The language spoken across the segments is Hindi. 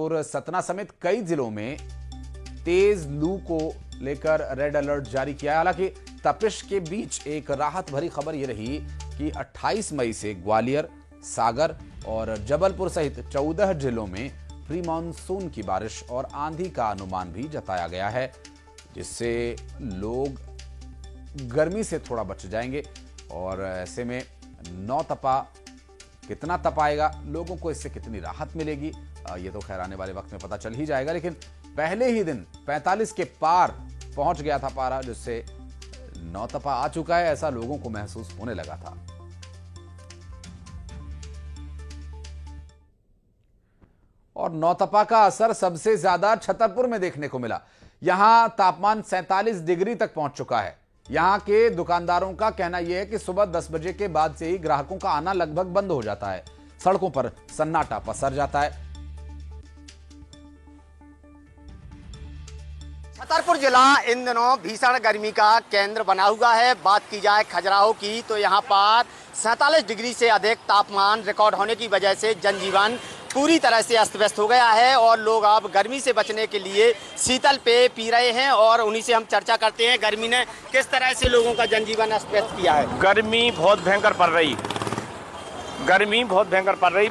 और सतना समेत कई जिलों में तेज लू को लेकर रेड अलर्ट जारी किया है। हालांकि तपिश के बीच एक राहत भरी खबर यह रही कि 28 मई से ग्वालियर, सागर और जबलपुर सहित 14 जिलों में प्री मानसून की बारिश और आंधी का अनुमान भी जताया गया है, जिससे लोग गर्मी से थोड़ा बच जाएंगे। और ऐसे में नौतपा कितना तपाएगा, लोगों को इससे कितनी राहत मिलेगी, ये तो खैर आने वाले वक्त में पता चल ही जाएगा। लेकिन पहले ही दिन 45 के पार पहुंच गया था पारा, जिससे नौतपा आ चुका है, ऐसा लोगों को महसूस होने लगा था। और नौतपा का असर सबसे ज्यादा छतरपुर में देखने को मिला। यहां तापमान 47 डिग्री तक पहुंच चुका है। यहां के दुकानदारों का कहना यह है कि सुबह 10 बजे के बाद से ही ग्राहकों का आना लगभग बंद हो जाता है। सड़कों पर सन्नाटा पसर जाता है। छतरपुर जिला इन दिनों भीषण गर्मी का केंद्र बना हुआ है। बात की जाए खजुराहो की तो यहाँ पर 47 डिग्री से अधिक तापमान रिकॉर्ड होने की वजह से जनजीवन पूरी तरह से अस्त व्यस्त हो गया है और लोग अब गर्मी से बचने के लिए शीतल पेय पी रहे हैं और उन्हीं से हम चर्चा करते हैं। गर्मी ने किस तरह से लोगों का जनजीवन अस्त व्यस्त किया है? गर्मी बहुत भयंकर पड़ रही, गर्मी बहुत भयंकर पड़ रही।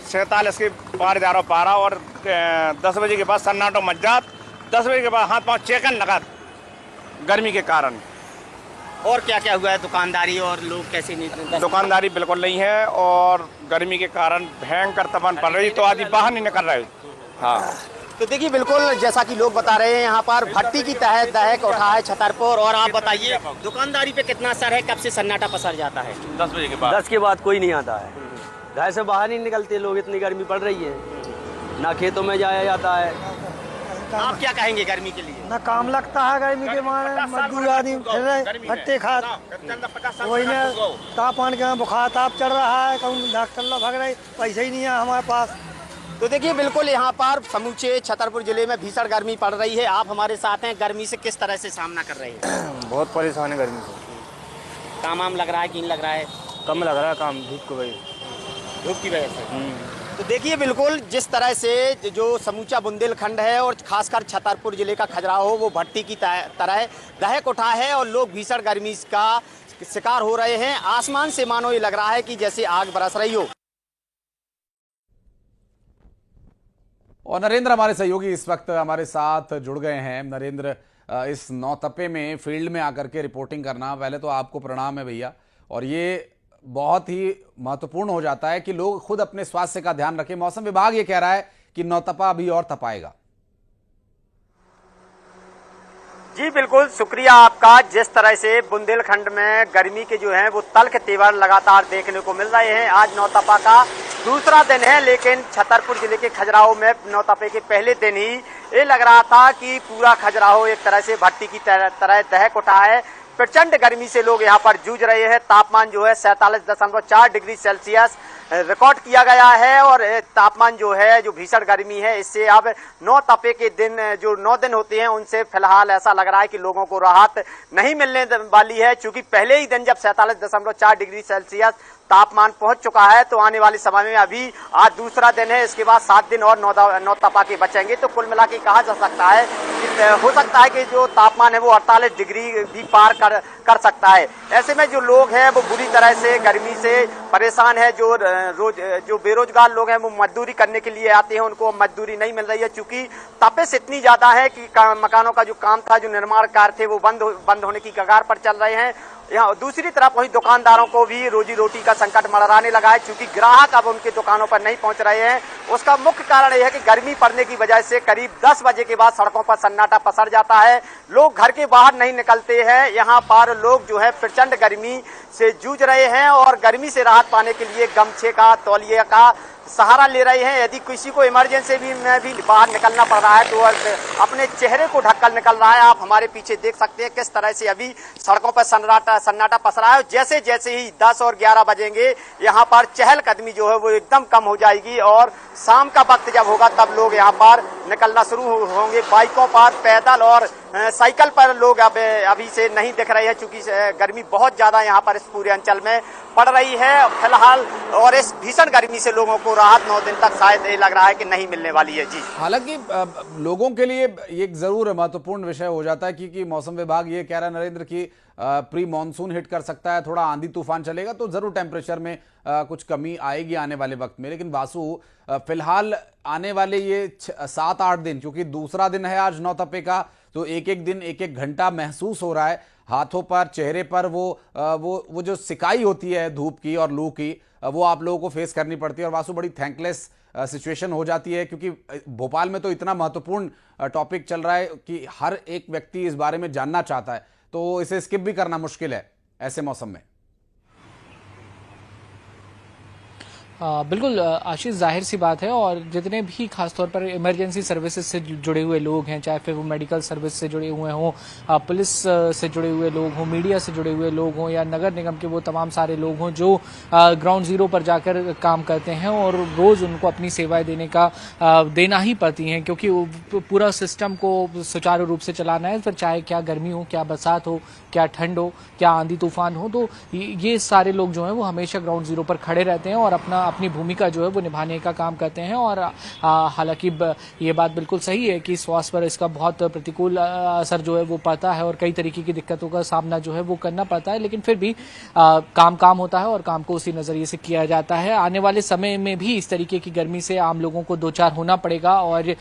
47 के पार जा रहा पारा और 10 बजे के बाद सन्नाटो मच जात। 10 बजे के बाद हाथ पांव चेकन लगा गर्मी के कारण। और क्या क्या हुआ है? दुकानदारी और लोग कैसे नहीं? दुकानदारी बिल्कुल नहीं है और गर्मी के कारण भयंकर तपन पड़ रही, तो आदमी बाहर नहीं निकल रहे। हाँ, तो देखिए बिल्कुल जैसा कि लोग बता रहे हैं, यहाँ पर भट्टी की तहत दहक उठा है छतरपुर। और आप बताइए दुकानदारी पे कितना असर है? कब से सन्नाटा पसर जाता है? 10 बजे के बाद। 10 के बाद कोई नहीं आता है। घर से बाहर नहीं निकलते लोग, इतनी गर्मी पड़ रही है, ना खेतों में जाया जाता है। आप क्या कहेंगे गर्मी के लिए? ना काम लगता है गर्मी के मारे, मजदूर आदमी फिर रहे भट्टे खा वही ना तापमान के बुखार ताप चढ़ रहा है, कहूँ डॉक्टर लोग भाग रहे, पैसे ही नहीं है हमारे पास। तो देखिए बिल्कुल यहाँ पर समूचे छतरपुर जिले में भीषण गर्मी पड़ रही है। आप हमारे साथ हैं, गर्मी से किस तरह से सामना कर रहे हैं? बहुत परेशान है गर्मी से। काम वाम लग रहा है कि नहीं लग रहा है? कम लग रहा है काम, धूप की वजह से। तो देखिए बिल्कुल जिस तरह से जो समूचा बुंदेलखंड है और खासकर छतरपुर जिले का खजुराहो वो भट्टी की तरह दहक उठा है और लोग भीषण गर्मी का शिकार हो रहे हैं। आसमान से मानो ये लग रहा है कि जैसे आग बरस रही हो। और नरेंद्र हमारे सहयोगी इस वक्त हमारे साथ जुड़ गए हैं। नरेंद्र, इस नौतपे में फील्ड में आकर के रिपोर्टिंग करना, पहले तो आपको प्रणाम है भैया। और ये बहुत ही महत्वपूर्ण हो जाता है कि लोग खुद अपने स्वास्थ्य का ध्यान रखें। मौसम विभाग ये कह रहा है कि नौतपा अभी और तपाएगा। जी बिल्कुल, शुक्रिया आपका। जिस तरह से बुंदेलखंड में गर्मी के जो है वो तल्ख तेवर लगातार देखने को मिल रहे हैं। आज नौतपा का दूसरा दिन है, लेकिन छतरपुर जिले के खजुराहो में नौतपे के पहले दिन ही ये लग रहा था कि पूरा खजुराहो एक तरह से भट्टी की तरह दहक उठा है। प्रचंड गर्मी से लोग यहाँ पर जूझ रहे हैं। तापमान जो है 47.4 डिग्री सेल्सियस रिकॉर्ड किया गया है और तापमान जो है जो भीषण गर्मी है इससे अब 9 तपे के दिन जो 9 दिन होते हैं उनसे फिलहाल ऐसा लग रहा है कि लोगों को राहत नहीं मिलने वाली है। चूंकि पहले ही दिन जब 47.4 डिग्री सेल्सियस तापमान पहुंच चुका है, तो आने वाले समय में अभी आज दूसरा दिन है, इसके बाद 7 दिन और 9 तपा के बचेंगे। तो कुल मिला के कहा जा सकता है कि हो सकता है कि जो तापमान है वो 48 डिग्री भी पार कर सकता है। ऐसे में जो लोग हैं वो बुरी तरह से गर्मी से परेशान है। जो बेरोजगार लोग हैं वो मजदूरी करने के लिए आते हैं, उनको मजदूरी नहीं मिल रही है, चूंकि तपिश इतनी ज्यादा है कि मकानों का जो काम था, जो निर्माण कार्य थे वो बंद होने की कगार पर चल रहे हैं। यहाँ दूसरी तरफ वही दुकानदारों को भी रोजी रोटी का संकट मंडराने लगा है, क्योंकि ग्राहक अब उनके दुकानों पर नहीं पहुंच रहे हैं। उसका मुख्य कारण यह है कि गर्मी पड़ने की वजह से करीब 10 बजे के बाद सड़कों पर सन्नाटा पसर जाता है। लोग घर के बाहर नहीं निकलते हैं। यहाँ पर लोग जो है प्रचंड गर्मी से जूझ रहे हैं और गर्मी से राहत पाने के लिए गमछे का, तौलिए का सहारा ले रहे हैं। यदि किसी को इमरजेंसी में भी बाहर निकलना पड़ रहा है तो अपने चेहरे को ढककर निकल रहा है। आप हमारे पीछे देख सकते हैं किस तरह से अभी सड़कों पर सन्नाटा पसरा है। जैसे जैसे ही 10 और 11 बजेंगे यहाँ पर चहलकदमी जो है वो एकदम कम हो जाएगी और शाम का वक्त जब होगा तब लोग यहाँ पर निकलना शुरू होंगे, बाइकों पर, पैदल और साइकिल पर लोग अब अभी से नहीं दिख रहे हैं, चूंकि गर्मी बहुत ज्यादा यहाँ पर इस पूरे अंचल में पड़ रही है फिलहाल। और इस भीषण गर्मी से लोगों को राहत 9 दिन तक शायद ये लग रहा है कि नहीं मिलने वाली है। जी, हालांकि लोगों के लिए ये जरूर महत्वपूर्ण विषय हो जाता है क्योंकि मौसम विभाग ये कह रहा है नरेंद्र की प्री मानसून हिट कर सकता है, थोड़ा आंधी तूफान चलेगा तो जरूर टेम्परेचर में कुछ कमी आएगी आने वाले वक्त में। लेकिन वासु फिलहाल आने वाले ये 7-8 दिन, क्योंकि दूसरा दिन है आज नौतपे का, तो एक एक दिन एक एक घंटा महसूस हो रहा है हाथों पर, चेहरे पर वो जो सिकाई होती है धूप की और लू की, वो आप लोगों को फेस करनी पड़ती है। और वासु बड़ी थैंकलेस सिचुएशन हो जाती है क्योंकि भोपाल में तो इतना महत्वपूर्ण टॉपिक चल रहा है कि हर एक व्यक्ति इस बारे में जानना चाहता है, तो इसे स्किप भी करना मुश्किल है ऐसे मौसम में। बिल्कुल आशीष, जाहिर सी बात है। और जितने भी खासतौर पर इमरजेंसी सर्विसेज से जुड़े हुए लोग हैं, चाहे फिर वो मेडिकल सर्विस से जुड़े हुए हों, पुलिस से जुड़े हुए लोग हों, मीडिया से जुड़े हुए लोग हों, या नगर निगम के वो तमाम सारे लोग हों जो ग्राउंड जीरो पर जाकर काम करते हैं और रोज़ उनको अपनी सेवाएं देना ही पड़ती हैं, क्योंकि पूरा सिस्टम को सुचारू रूप से चलाना है। फिर चाहे क्या गर्मी हो, क्या बरसात हो, क्या ठंड हो, क्या आंधी तूफान हो, तो ये सारे लोग जो हैं वो हमेशा ग्राउंड जीरो पर खड़े रहते हैं और अपनी भूमिका जो है वो निभाने का काम करते हैं। और हालांकि ये बात बिल्कुल सही है कि स्वास्थ्य पर इसका बहुत प्रतिकूल असर जो है वो पड़ता है और कई तरीके की दिक्कतों का सामना जो है वो करना पड़ता है, लेकिन फिर भी काम होता है और काम को उसी नजरिए से किया जाता है। आने वाले समय में भी इस तरीके की गर्मी से आम लोगों को दो चार होना पड़ेगा और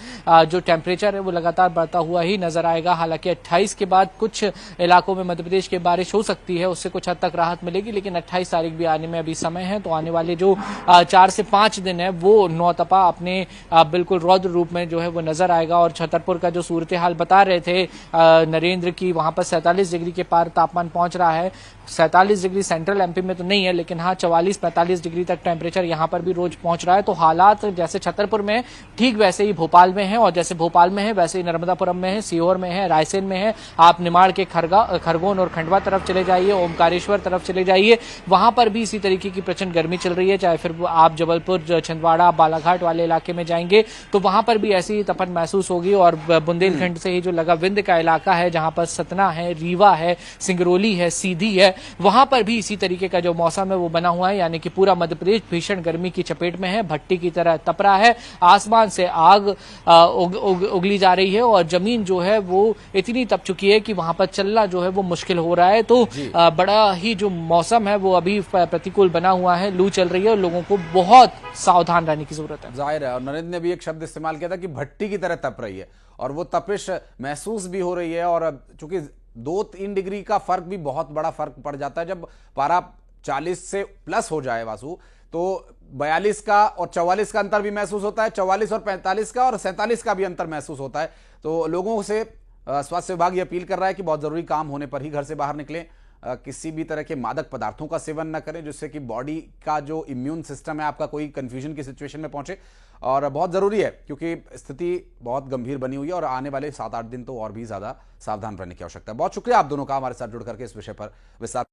जो टेम्परेचर है वो लगातार बढ़ता हुआ ही नजर आएगा। हालांकि 28 के बाद कुछ इलाकों में मध्य प्रदेश की बारिश हो सकती है, उससे कुछ हद तक राहत मिलेगी, लेकिन 28 तारीख भी आने में अभी समय है। तो आने वाले जो 4 से 5 दिन है वो नौतपा अपने बिल्कुल रौद्र रूप में जो है वो नजर आएगा। और छतरपुर का जो सूरत हाल बता रहे थे नरेंद्र की, वहां पर 47 डिग्री के पार तापमान पहुंच रहा है। 47 डिग्री सेंट्रल एमपी में तो नहीं है, लेकिन हाँ 44-45 डिग्री तक टेम्परेचर यहाँ पर भी रोज पहुंच रहा है। तो हालात जैसे छतरपुर में ठीक वैसे ही भोपाल में है, और जैसे भोपाल में है वैसे ही नर्मदापुरम में है, सीहोर में है, रायसेन में है। आप निमाड़ के खरगोन और खंडवा तरफ चले जाइए, ओमकारेश्वर तरफ चले जाइए, वहां पर भी इसी तरीके की प्रचंड गर्मी चल रही है। चाहे फिर आप जबलपुर, छिंदवाड़ा, बालाघाट वाले इलाके में जाएंगे तो वहां पर भी ऐसी तपन महसूस होगी। और बुंदेलखंड से ही जो लगा विंध्य का इलाका है, जहां पर सतना है, रीवा है, सिंगरौली है, सीधी है, वहां पर भी इसी तरीके का जो मौसम है वो बना हुआ है। यानी कि पूरा मध्य प्रदेश भीषण गर्मी की चपेट में है, भट्टी की तरह तप रहा है, आसमान से आग उगली जा रही है और जमीन जो है वो इतनी तप चुकी है कि वहां पर चलना जो है वो मुश्किल हो रहा है। तो बड़ा ही जो मौसम है वो अभी प्रतिकूल बना हुआ है, लू चल रही है और लोगों को बहुत सावधान रहने की जरूरत है। जाहिर है, और नरेंद्र ने भी एक शब्द इस्तेमाल किया था कि भट्टी की तरह तप रही है, और वो तपिश महसूस भी हो रही है। और चूंकि 2-3 डिग्री का फर्क भी बहुत बड़ा फर्क पड़ जाता है। जब पारा 40 से प्लस हो जाए वासु, तो 42 का और 44 का अंतर भी महसूस होता है, 44 और 45 का और 47 का भी अंतर महसूस होता है। तो लोगों से स्वास्थ्य विभाग ये अपील कर रहा है कि बहुत जरूरी काम होने पर ही घर से बाहर निकलें, किसी भी तरह के मादक पदार्थों का सेवन न करें जिससे कि बॉडी का जो इम्यून सिस्टम है आपका कोई कंफ्यूजन की सिचुएशन में पहुंचे। और बहुत जरूरी है क्योंकि स्थिति बहुत गंभीर बनी हुई है और आने वाले 7-8 दिन तो और भी ज्यादा सावधान रहने की आवश्यकता है। बहुत शुक्रिया आप दोनों का हमारे साथ जुड़ करके इस विषय पर विस्तार